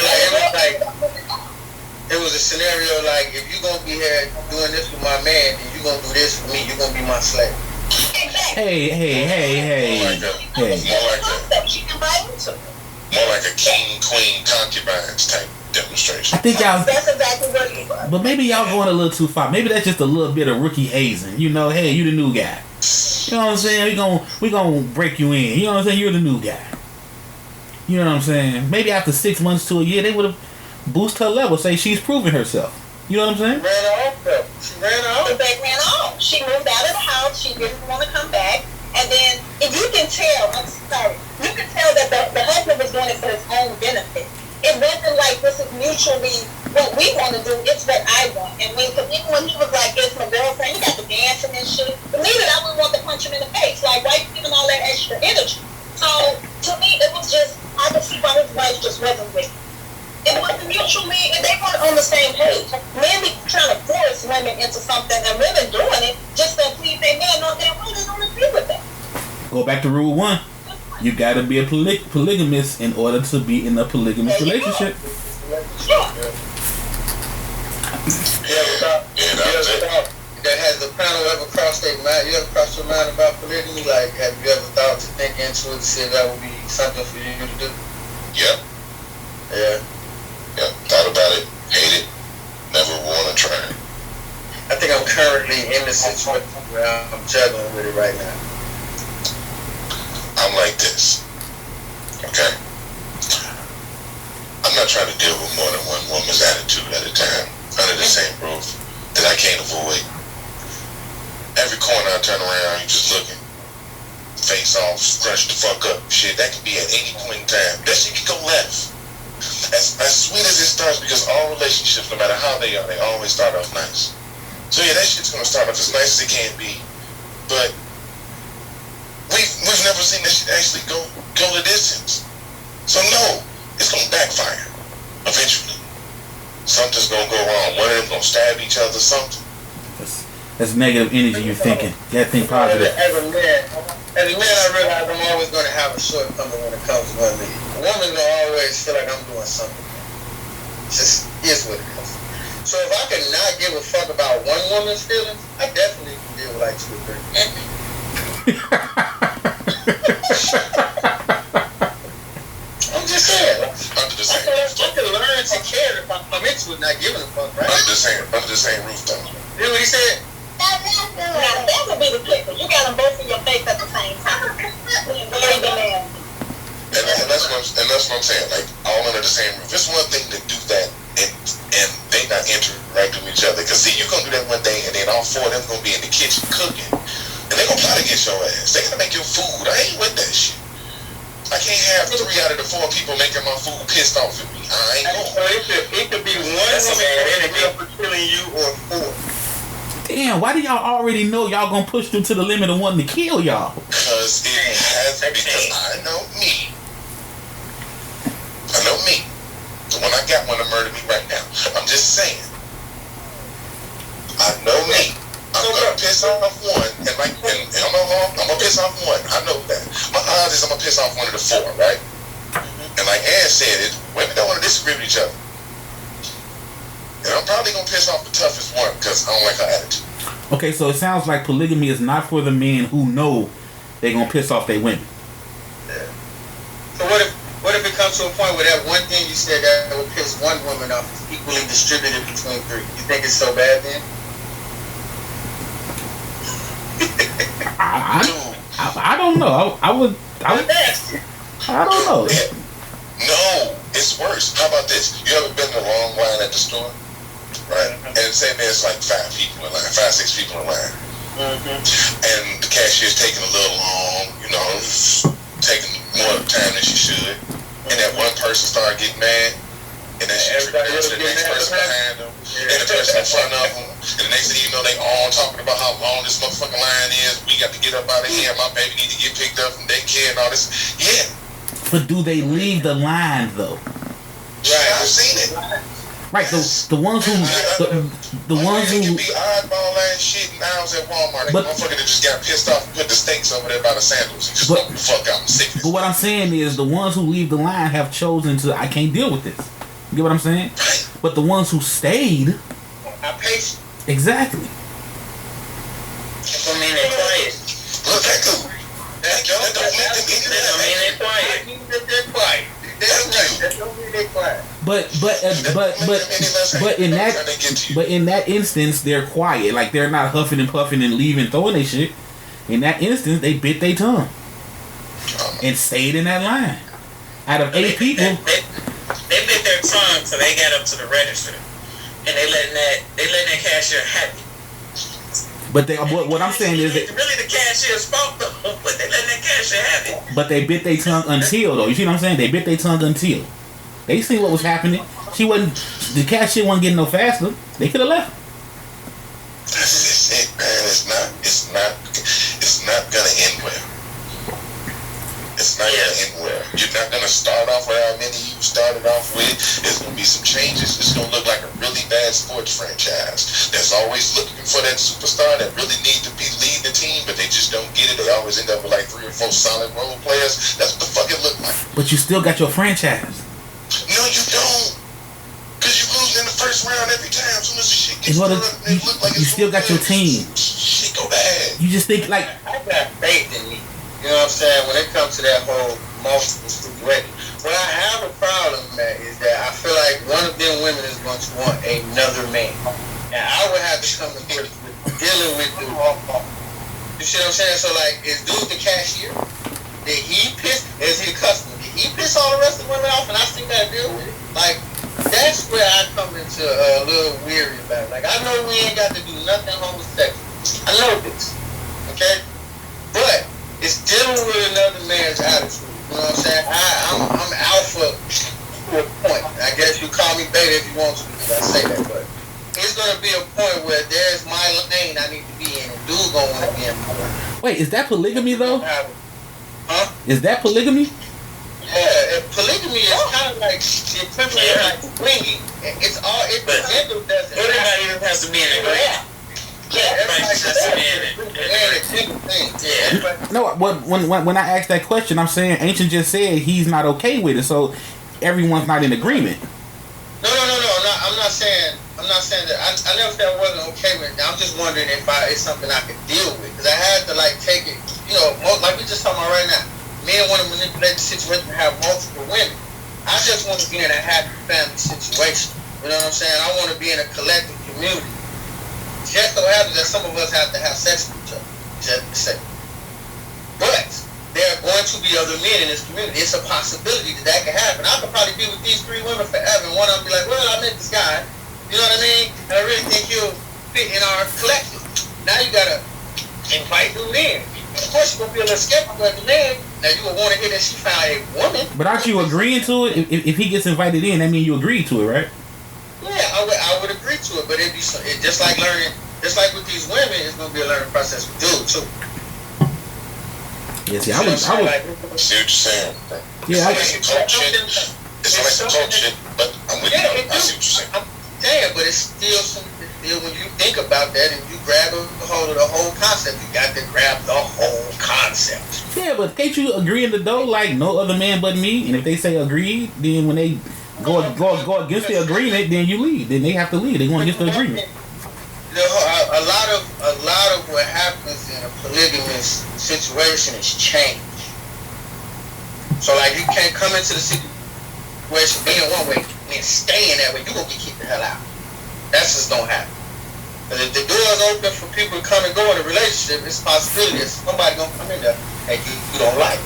it was a scenario like, if you gonna be here doing this with my man, then you gonna do this for me. You gonna be my slave. Exactly. Hey. More like that. She can buy into it. More like a king, queen, concubines type demonstration. I think y'all. That's exactly what it was. But maybe y'all going a little too far. Maybe that's just a little bit of rookie hazing. You know, hey, you the new guy. You know what I'm saying? We gonna break you in. You know what I'm saying? You're the new guy. You know what I'm saying? Maybe after 6 months to a year, they would have boosted her level. Say she's proving herself. You know what I'm saying? She ran off. They ran off. She moved out of the house. She didn't want to come back. And then, if you can tell, I'm sorry, you can tell that the husband was doing it for his own benefit. It wasn't like this is mutually what we want to do, it's what I want. And even when he was like, it's my girlfriend, he got the dancing and shit. Believe it, I wouldn't want to punch him in the face. Like, why you giving all that extra energy? So, to me, it was just, I could see why his wife just wasn't with him. It wasn't mutually, and they weren't on the same page. Men be trying to force women into something, and women doing it just to please their man. No, they really don't agree with that. Go back to rule 1. You gotta be a polygamist in order to be in a polygamous relationship. That has the panel ever crossed their mind? You ever crossed your mind about polygamy? Like, have you ever thought to think into it and say that would be something for you to do? Yep. Yeah. Yep. Thought about it. Hate it. Never want to try it. I think I'm currently in the situation where I'm juggling with it right now. I'm like this. Okay? I'm not trying to deal with more than one woman's attitude at a time under the same roof that I can't avoid. Every corner I turn around, you just looking. Face off, scrunch the fuck up. Shit, that could be at any point in time. That shit can go left. As sweet as it starts, because all relationships, no matter how they are, they always start off nice. So yeah, that shit's gonna start off as nice as it can be. But we've never seen that shit actually go the distance. So no, it's gonna backfire eventually. Something's gonna go wrong. One of them gonna stab each other, something. That's negative energy you're thinking. You gotta think positive. As a man, I realize I'm always gonna have a shortcoming when it comes to women. A woman's gonna always feel like I'm doing something. It just is what it is. So if I can not give a fuck about one woman's feelings, I definitely can deal with like 2 or 3. I'm just saying. I can learn to care if I'm into it, not giving a fuck, right? Under the same roof, though. You know what he said? Now, that would be the kicker. You got them both in your face at the same time. Very demanding. And that's what I'm saying. Like, all under the same roof. It's one thing to do that and they not interacting with each other. Because, see, you're going to do that one day, and then all 4 of them going to be in the kitchen cooking. And they're going to plot against your ass. They're going to make your food. I ain't with that shit. I can't have 3 out of the 4 people making my food pissed off at me. I ain't going. So it could be one woman and it for killing you or 4. Damn, why do y'all already know y'all gonna push them to the limit of wanting to kill y'all? Because I know me. The one I got want to murder me right now. I'm just saying. I know me. I'm gonna piss off one, and I'm gonna piss off one. I know that. My odds is I'm gonna piss off one of the 4, right? And like Ann said, women don't want to disagree with each other. And I'm probably gonna piss off the toughest one because I don't like her attitude. Okay, so it sounds like polygamy is not for the men who know they're gonna piss off their women. Yeah. So what if it comes to a point where that one thing you said that would piss one woman off is equally distributed between 3? You think it's so bad then? I don't know. I don't know. No, it's worse. How about this? You ever been in a long line at the store? Right? And say there's like 5 people in line, 5-6 people in line. And the cashier's taking a little long, taking more time than she should. And that one person started getting mad. And then she tripped to the next person behind them. And the person in front of them. And the next thing you know, they all talking about how long this motherfucking line is. We got to get up out of here. My baby need to get picked up from daycare and all this. Yeah. But do they leave the line though? Right, I've seen it. Right, the ones who can be oddball buying shit in aisles at Walmart. That motherfucker that just got pissed off and put the steaks over there by the sandals. He just walked the fuck out. I'm sick of this. But what I'm saying is the ones who leave the line have chosen to, I can't deal with this. You get what I'm saying? Right. But the ones who stayed, I patient. exactly. That's what I mean, they're quiet. Look, that don't make them into That don't mean they're quiet. They're quiet. That don't mean they're quiet. But in that instance, they're quiet. Like they're not huffing and puffing and leaving, throwing their shit. In that instance, they bit their tongue and stayed in that line. Out of 8 people, they bit their tongue so they got up to the register, and they letting that cashier have it. but what I'm saying is that really the cashier's fault though, but they letting that cashier have it. but they bit their tongue until though. You see what I'm saying? They bit their tongue until they seen what was happening. The cashier wasn't getting no faster. They could have left. That's just it, man. It's not gonna end well. It's not gonna end well. You're not gonna start off with how many you started off with. There's gonna be some changes. It's gonna look like a really bad sports franchise that's always looking for that superstar that really need to be leading the team, but they just don't get it. They always end up with like 3 or 4 solid role players. That's what the fuck it look like. But you still got your franchise. No, you don't. Cause you lose in the first round every time. As soon as the shit gets done, it look like you still got your team. Shit go bad. You just think like I got faith in me. You know what I'm saying? When it comes to that whole multiple situation, what I have a problem at is that I feel like one of them women is going to want another man, and I would have to come to grips with dealing with the. You see what I'm saying? So like, is dude the cashier? Did he piss? Is he a customer? Did he piss all the rest of the women off, and I still got to deal with it? Like, that's where I come into a little weary about it. Like, I know we ain't got to do nothing homosexual. I know this, okay? But it's dealing with another man's attitude. You know what I'm saying? I'm alpha to a point. I guess you call me beta if you want to because I say that, but it's gonna be a point where there's my lane I need to be in, and dude gonna want to be in my lane. wait, is that polygamy though? Huh? Is that polygamy? Yeah, polygamy is kind of like the equivalent of like swinging. It's all But gender doesn't. everybody even has to be in agreement. Everybody has to be in it. Yeah. No, when I asked that question, I'm saying Ancient just said he's not okay with it, so everyone's not in agreement. No. I'm not saying that. I never said I wasn't okay with it. I'm just wondering if it's something I could deal with, because I had to like take it. You know, like we just talking about right now. Men want to manipulate the situation and have multiple women. I just want to be in a happy family situation. You know what I'm saying? I want to be in a collective community. Just so happens that some of us have to have sex with each other. Just to say. But there are going to be other men in this community. It's a possibility that can happen. I could probably be with these 3 women forever, and one of them be like, well, I met this guy. You know what I mean? And I really think he'll fit in our collective. Now you got to invite dude in. Of course, you're going to be a little skeptical at the man. Now, you would want to hear that she found a woman. But aren't you agreeing to it? If he gets invited in, that means you agree to it, right? Yeah, I would agree to it, but it'd be just like learning, just like with these women, it's going to be a learning process with dudes, too. Yeah, see, I would. See what you're saying, bro. Yeah, It's like some cult shit, but I'm with you. I see what you're saying. I'm saying, but it's still when you think about that and you grab a hold of the whole concept, you got to grab the whole concept. Yeah, but can't you agree in the dough like no other man but me? And if they say agreed, then when they go against the agreement, then you leave. Then they have to leave. They go against the agreement. A lot of what happens in a polygamous situation is change. So like you can't come into the situation being one way and staying that way. You're gonna get kicked the hell out. That's just don't happen. But if the door is open for people to come and go in a relationship, it's a possibility that somebody gonna come in there and you don't like.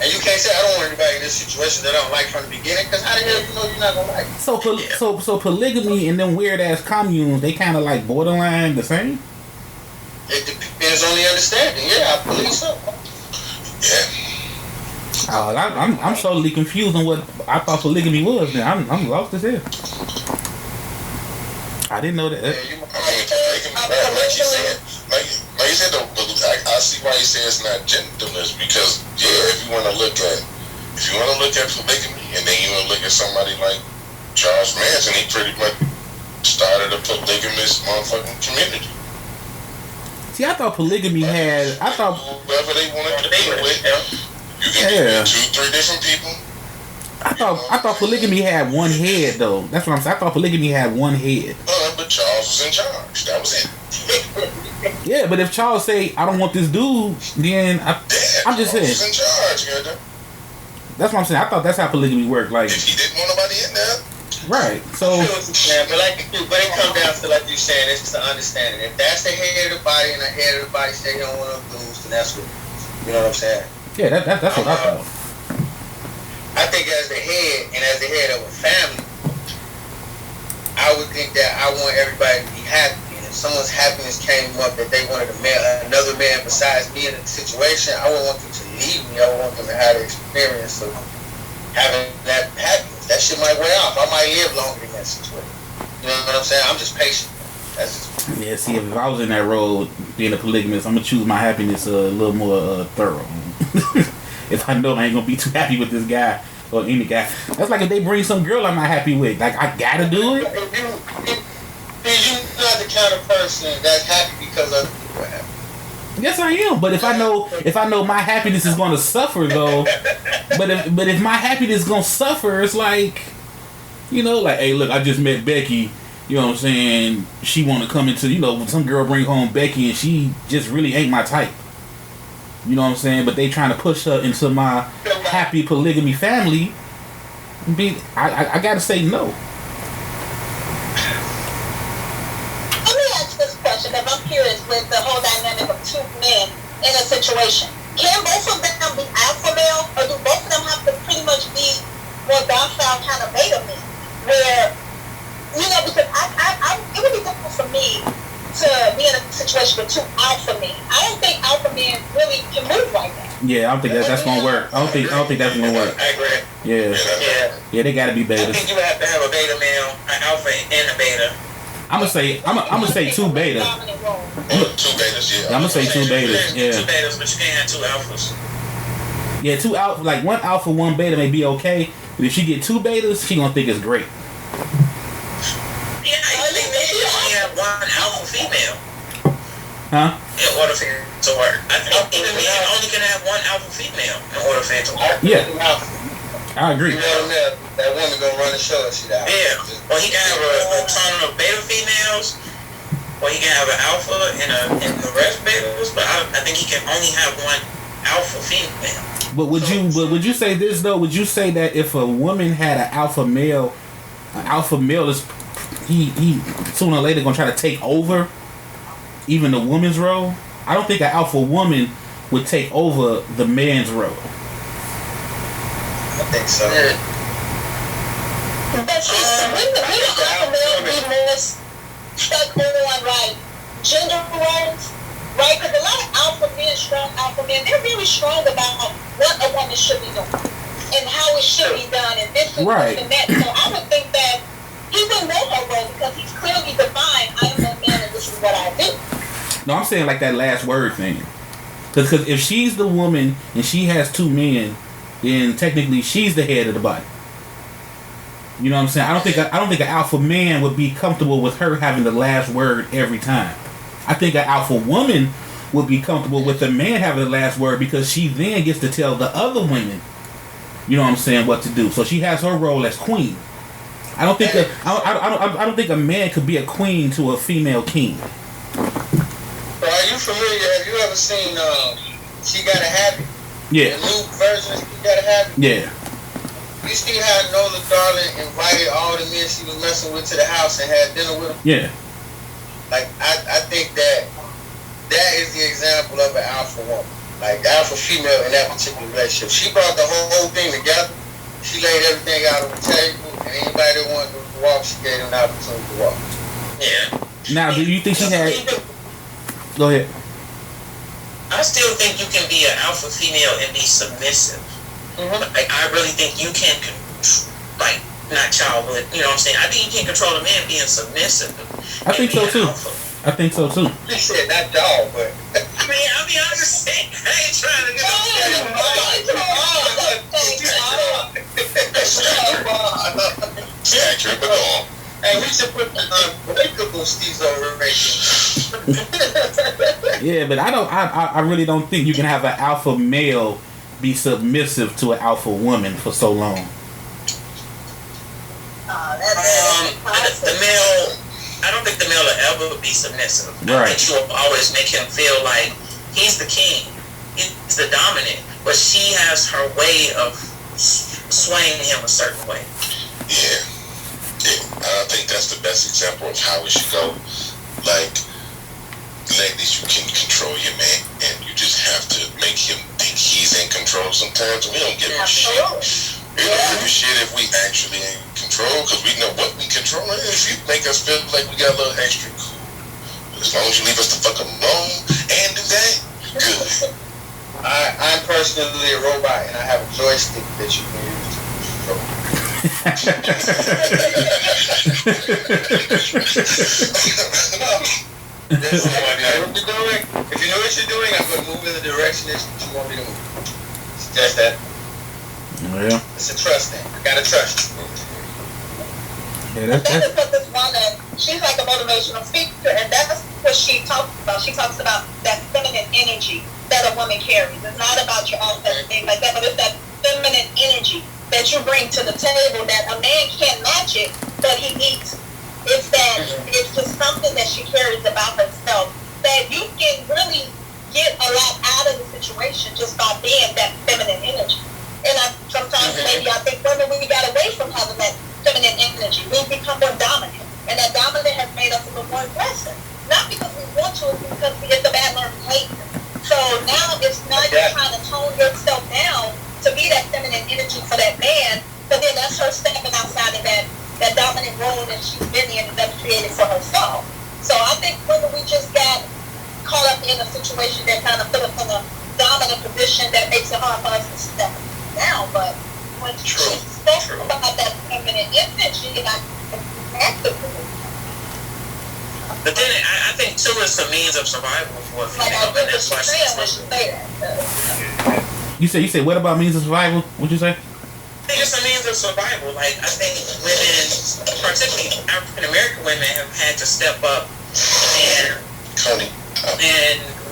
And you can't say I don't want anybody in this situation that I don't like from the beginning, because how the hell you know you're not gonna like it? So polygamy and them weird ass communes, they kind of like borderline the same. It depends on the understanding. Yeah, I believe so. Yeah. Oh, I'm totally confused on what I thought polygamy was. Now I'm lost as hell. I didn't know that. Like you said, though, I see why you say it's not genderless, because if you want to look at polygamy, and then you want to look at somebody like Charles Manson, he pretty much started a polygamous motherfucking community. See, I thought polygamy had. Whoever they wanted to be with, you can get 2-3 different people. I thought polygamy had one head though. That's what I'm saying. I thought polygamy had one head. But Charles was in charge. That was it. Yeah, but if Charles say I don't want this dude, then I'm just saying. Charles was in charge, goddamn. That's what I'm saying. I thought that's how polygamy worked. Like, if he didn't want nobody in there. Right. So. But it comes down to, like you saying, it's the understanding. If that's the head of the body and the head of the body say he don't want to lose, then that's what, you know what I'm saying? Yeah, that's what I thought. I think as the head of a family, I would think that I want everybody to be happy. And if someone's happiness came up that they wanted another man besides me in a situation, I would want them to leave me. I would want them to have the experience of having that happiness. That shit might wear off. I might live longer in that situation. You know what I'm saying? I'm just patient. That's just... Yeah, see, if I was in that role, being a polygamist, I'm going to choose my happiness a little more thorough. If I know I ain't going to be too happy with this guy or any guy. That's like if they bring some girl I'm not happy with. Like, I got to do it? If you're not the kind of person that's happy because other people are happy. Yes, I am. But if I know my happiness is going to suffer, though, but if my happiness is going to suffer, it's like, you know, like, hey, look, I just met Becky. You know what I'm saying? She want to come into, you know, some girl bring home Becky and she just really ain't my type. You know what I'm saying? But they trying to push her into my happy polygamy family. I got to say no. Let me ask this question because I'm curious with the whole dynamic of two men in a situation. Can both of them be alpha male, or do both of them have to pretty much be more docile kind of beta men? Where, you know, because it would be difficult for me to be in a situation with two alpha men. I don't think alpha men really can move like that. Yeah, I don't think that's gonna work. I don't think that's gonna work. I agree. Yeah, they gotta be betas. I think you have to have a beta male, an alpha, and a beta. I'm gonna say two betas. 2 betas, yeah. I'm gonna say 2 betas. Yeah. 2 betas, but you can't have 2 alphas. Yeah, 2 alpha, like 1 alpha, 1 beta may be okay, but if she get 2 betas, she gonna think it's great. Yeah, I think maybe you only have 1 alpha female. Huh? In order for it to work. I think even men only can have 1 alpha female in order for it to work. Yeah. I agree. You know, that woman gonna run the show and shit out. Yeah. Or he can have a ton of beta females, or he can have an alpha and the rest betas, but I think he can only have 1 alpha female. But would you say this though? Would you say that if a woman had an alpha male is he sooner or later gonna try to take over even the woman's role? I don't think an alpha woman would take over the man's role. I think so. But wouldn't the alpha male be more stuck on like gender roles? Right? Because a lot of strong alpha men, they're really strong about what a woman should be doing and how it should be done and this and right. This and that. So I would think that he wouldn't know her role because he's clearly defined, I am a man and this is what I do. No, I'm saying like that last word thing. Because if she's the woman and she has 2 men, then technically she's the head of the body. You know what I'm saying? I don't think an alpha man would be comfortable with her having the last word every time. I think an alpha woman would be comfortable with the man having the last word because she then gets to tell the other women, you know what I'm saying, what to do. So she has her role as queen. I don't think I don't think a man could be a queen to a female king. So are you familiar? Have you ever seen She Gotta Have It? Yeah. The new version of She Gotta Have It? Yeah. You see how Nola Darling invited all the men she was messing with to the house and had dinner with them? Yeah. Like, I think that is the example of an alpha woman. Like, the alpha female in that particular relationship. She brought the whole thing together. She laid everything out on the table, and anybody that wanted to walk, she gave them the opportunity to walk. Yeah. Now, do you think she had... Go ahead. I still think you can be an alpha female and be submissive. Mm-hmm. Like, I really think you can, like, not y'all, but, you know what I'm saying? I think you can control a man being submissive. I think so, too. I think so, too. She said not y'all, but... I mean, I'm just saying, I ain't trying to get Yeah, keep it on. Hey, we should put unbreakable Stezo Radio. Yeah, but I really don't think you can have an alpha male be submissive to an alpha woman for so long. The male, I don't think the male will ever be submissive. Right. I think you will always make him feel like he's the king, he's the dominant, but she has her way of swaying him a certain way. Yeah. I think that's the best example of how it should go. Like, ladies, you can control your man, and you just have to make him think he's in control sometimes. We don't give a shit. We don't give a shit if we actually in control, because we know what we control. If you make us feel like we got a little extra, cool. But as long as you leave us the fuck alone and do that, good. I'm personally a robot, and I have a joystick that you can use to control. If you know what you're doing, I'm going to move in the direction that you want me to move. It's just that. Yeah. It's a trust thing. I gotta trust you. Yeah, that's because this woman, she's like a motivational speaker, and that's what she talks about. She talks about that feminine energy that a woman carries. It's not about your own thing like that, but it's that feminine energy that you bring to the table that a man can't match it, but he needs. It's that, it's just something that she carries about herself that you can really get a lot out of the situation just by being that feminine energy. And sometimes maybe I think women, we got away from having that feminine energy. We've become more dominant. And that dominant has made us a little more aggressive. Not because we want to, it's because it's a bad learned behavior. So now it's not you're trying to tone yourself down to be that feminine energy for that man, but then that's her stepping outside of that dominant role that she's been in and that's created for herself. So I think whether we just got caught up in a situation that kind of put us in a dominant position that makes it hard for us to step down, but when she spoke about that feminine energy, I connected with it. But then I think too it's a means of survival for a female, and that's why she's listening. You say what about means of survival? What'd you say? I think it's a means of survival. Like, I think women, particularly African American women, have had to step up and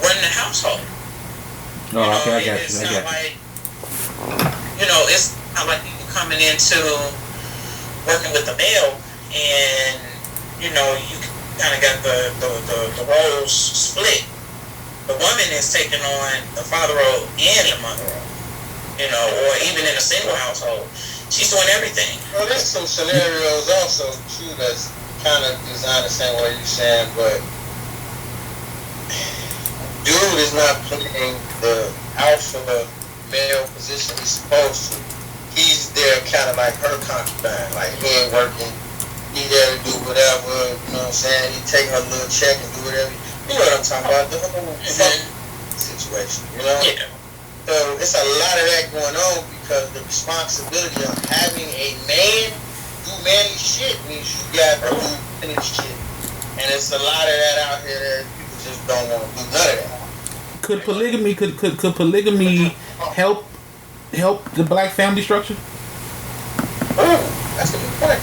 run the household. Oh, okay, I got you. It's not like, it's not like you coming into working with the male and, you kind of got the roles split. The woman is taking on the father role and the mother role, or even in a single household. She's doing everything. Well, there's some scenarios also, too, that's kind of designed the same way you're saying, but dude is not playing the alpha male position he's supposed to. He's there kind of like her concubine, like he ain't working, he there to do whatever, you know what I'm saying? He take her little check and do whatever. You know what I'm talking about, the whole situation, Yeah. So it's a lot of that going on because the responsibility of having a man do manly shit means you got to do manly shit. And it's a lot of that out here that people just don't want to do none of that. Could polygamy help the black family structure? Oh, that's a good point.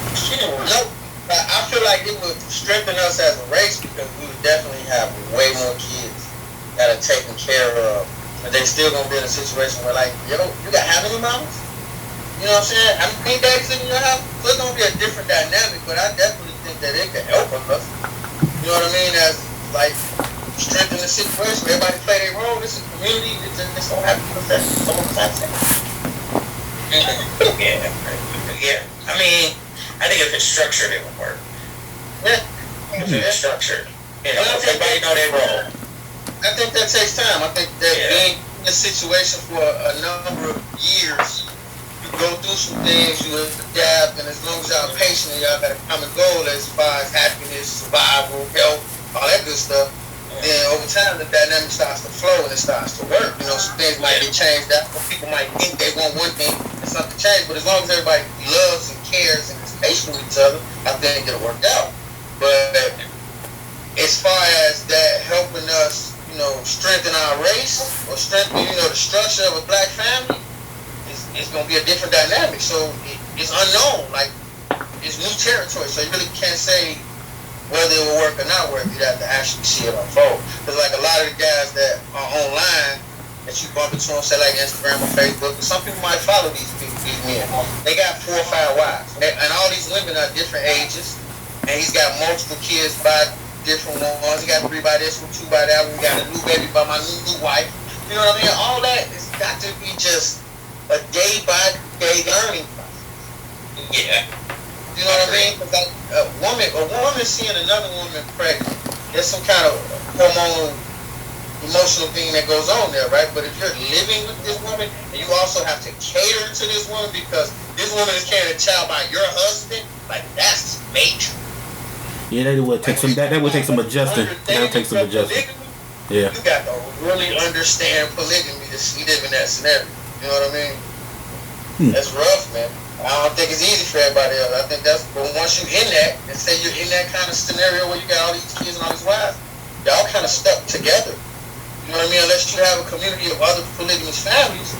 No, I feel like it would strengthen us as a race because we would definitely have way more kids that are taken care of. But they still gonna be in a situation where like, yo, you got how many mamas? You know what I'm saying? How many days in your house? So it's gonna be a different dynamic, but I definitely think that it could help us. You know what I mean? As like strengthen the situation. Everybody play their role. This is community. It's gonna happen for some of us. Yeah. I mean, I think if it's structured, it would work. Yeah. If it's structured, if everybody know their role. I think that takes time. I think that being in a situation for a number of years, you go through some things, you adapt, and as long as y'all patient and y'all got a common goal as far as happiness, survival, health, all that good stuff, then over time the dynamic starts to flow and it starts to work. Some things might get changed out. People might think they want one thing and something change, but as long as everybody loves and cares and is patient with each other, I think it'll work out. But as far as that helping us, strengthen our race or strengthen, the structure of a black family, it's going to be a different dynamic. So it's unknown. Like, it's new territory, so you really can't say whether it will work or not work. You'd have to actually see it unfold. Because like a lot of the guys that are online that you bump into on, say like Instagram or Facebook, and some people might follow these men. They got 4 or 5 wives, and all these women are different ages, and he's got multiple kids by different ones. He got 3 by this one, 2 by that one. We got a new baby by my new wife. You know what I mean? All that has got to be just a day by day learning process. Yeah. You know what I mean? Because like a woman seeing another woman pregnant, there's some kind of hormonal, emotional thing that goes on there, right? But if you're living with this woman, and you also have to cater to this woman because this woman is carrying a child by your husband, like that's major. Yeah, that would take some. That would take some adjusting. That would take some adjusting. Yeah. You got to really understand polygamy to live in that scenario. You know what I mean? That's rough, man. I don't think it's easy for everybody else. I think that's, but once you're in that, and say you're in that kind of scenario where you got all these kids and all these wives, y'all kind of stuck together. You know what I mean? Unless you have a community of other polygamous families,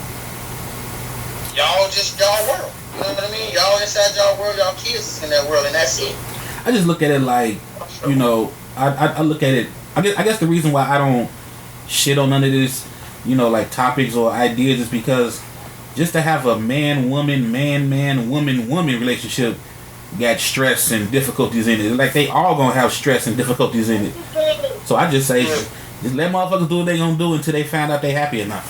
y'all just y'all world. You know what I mean? Y'all inside y'all world, y'all kids is in that world, and that's it. I just look at it like, you know, I look at it. I guess the reason why I don't shit on none of this, you know, like topics or ideas is because just to have a man-woman, man-man, woman-woman relationship got stress and difficulties in it. Like they all gonna have stress and difficulties in it. So I just say, just let motherfuckers do what they gonna do until they find out they happy or not.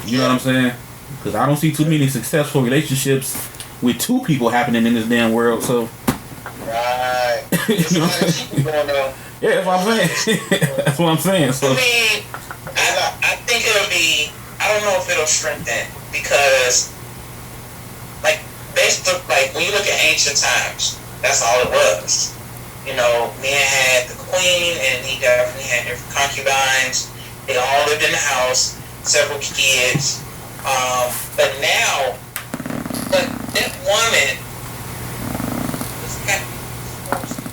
You know what I'm saying? Because I don't see too many successful relationships with 2 people happening in this damn world. So. Right. You know? Yeah, that's what I'm saying. That's what I'm saying. So. I mean, I think it'll be. I don't know if it'll strengthen because, like, basically, like when you look at ancient times, that's all it was. You know, man had the queen, and he definitely had different concubines. They all lived in the house, several kids. But now, that woman was happy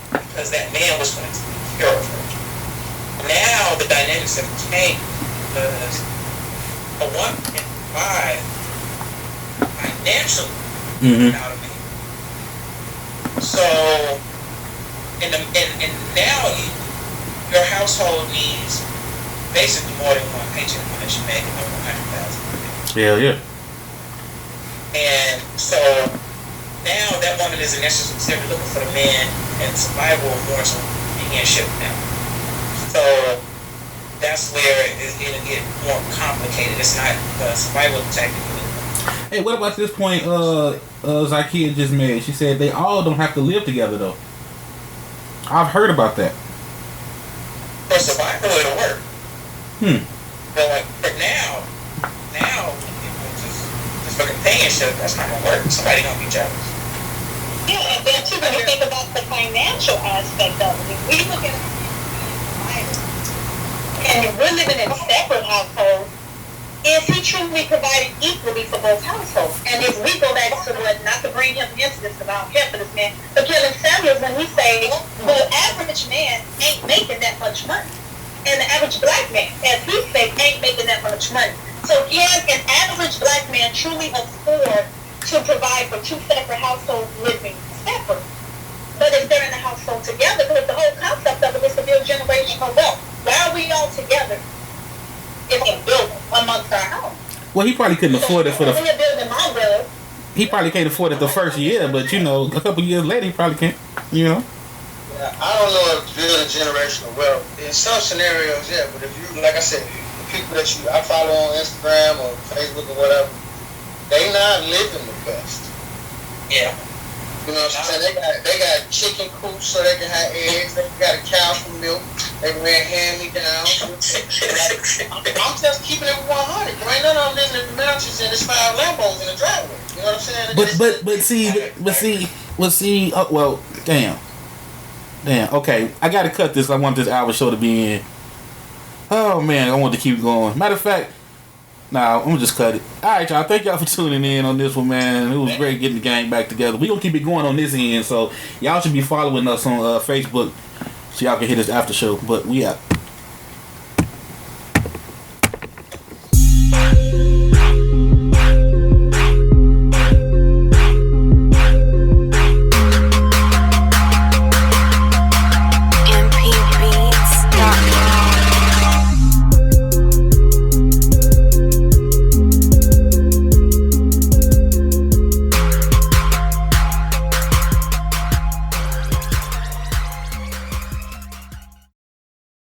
because that man was going to take care of her. Now the dynamics have changed because a woman can provide financially out of it. So, and now your household needs basically more than one paycheck unless you make over $100,000. Yeah. And so now that woman isn't necessarily looking for the man and survival more so being shipped now. So that's where it'll get more complicated. It's not survival technically. Hey, what about this point Zakia just made? She said they all don't have to live together though. I've heard about that. For survival it'll work. But like for now just for companionship, that's not gonna work. Somebody gonna be jealous. Yeah, and then too, when you think about the financial aspect of it, if we look at and we're living in separate households, is he truly providing equally for both households? And if we go back to what, not to bring him into this because I don't care for this man, but Kevin Samuels, when he say the average man ain't making that much money, and the average black man, as he said, ain't making that much money. So can an average black man truly afford to provide for 2 separate households living separate? But if they're in a household together, because the whole concept of it is to build generational wealth. Why are we all together if we build amongst our homes? Well, he probably couldn't afford it for the. We're building my will. He probably can't afford it the first year, but you know, a couple years later, he probably can't. You know. Yeah, I don't know if building generational wealth in some scenarios, yeah. But if you, like I said, the people that I follow on Instagram or Facebook or whatever, they not living the best. Yeah. You know what I'm saying? They got chicken coops so they can have eggs. They got a cow for milk. They wear hand-me-downs. I'm just keeping it 100. There ain't none of them living in the mountains and there's 5 Lambos in the driveway. You know what I'm saying? But see. Well, damn. Okay, I gotta cut this. I want this hour show to be in. Oh man, I want to keep going. Matter of fact. Nah, I'm gonna just cut it. Alright, y'all. Thank y'all for tuning in on this one, man. It was great getting the gang back together. We gonna keep it going on this end, so y'all should be following us on Facebook so y'all can hit this after show. But we out.